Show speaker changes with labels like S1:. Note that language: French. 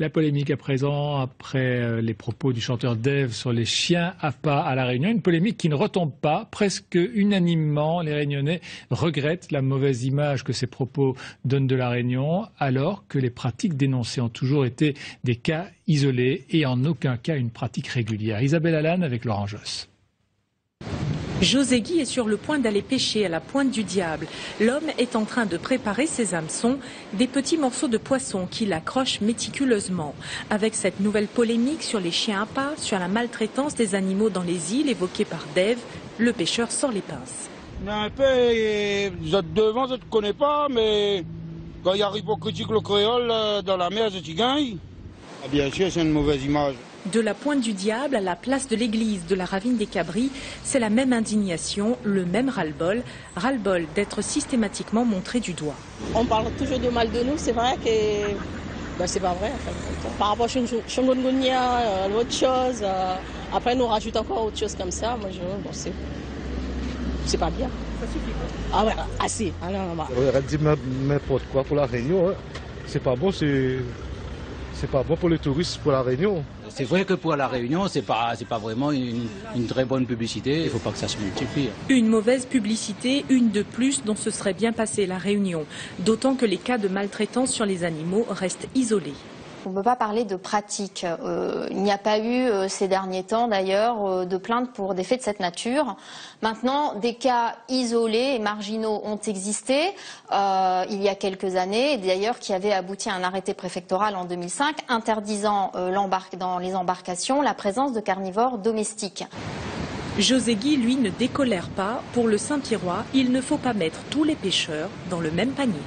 S1: La polémique à présent, après les propos du chanteur Dave sur les chiens à pas à La Réunion. Une polémique qui ne retombe pas. Presque unanimement, les Réunionnais regrettent la mauvaise image que ces propos donnent de La Réunion, alors que les pratiques dénoncées ont toujours été des cas isolés et en aucun cas une pratique régulière. Isabelle Allan avec Laurent Josse.
S2: José Guy est sur le point d'aller pêcher à la Pointe du Diable. L'homme est en train de préparer ses hameçons, des petits morceaux de poisson qu'il accroche méticuleusement. Avec cette nouvelle polémique sur les chiens à pas, sur la maltraitance des animaux dans les îles évoquée par Dave, le pêcheur sort les pinces.
S3: Un peu, vous êtes devant, je ne connais pas, mais quand il y a hypocritique le créole dans la mer, je t'y gagne. Bien sûr, c'est une mauvaise image.
S2: De la Pointe du Diable à la place de l'église de la Ravine des Cabris, c'est la même indignation, le même ras-le-bol d'être systématiquement montré du doigt.
S4: On parle toujours de mal de nous, c'est vrai que c'est pas vrai. En fait. Par rapport à Chongongonia, l'autre chose, après nous rajoute encore autre chose comme ça, moi c'est pas bien.
S2: Ça suffit pas.
S4: Ah ouais, assez. Ah non, non,
S5: elle dit n'importe quoi pour La Réunion, hein. C'est pas bon, c'est pas bon pour les touristes pour La Réunion.
S6: C'est vrai que pour La Réunion, c'est pas vraiment une très bonne publicité. Il ne faut pas que ça se multiplie.
S2: Une mauvaise publicité, une de plus dont se serait bien passé La Réunion. D'autant que les cas de maltraitance sur les animaux restent isolés.
S7: On ne peut pas parler de pratique. Il n'y a pas eu ces derniers temps d'ailleurs de plaintes pour des faits de cette nature. Maintenant, des cas isolés et marginaux ont existé il y a quelques années, d'ailleurs qui avaient abouti à un arrêté préfectoral en 2005 interdisant dans les embarcations la présence de carnivores domestiques.
S2: José Guy, lui, ne décolère pas. Pour le Saint-Pierrois, il ne faut pas mettre tous les pêcheurs dans le même panier.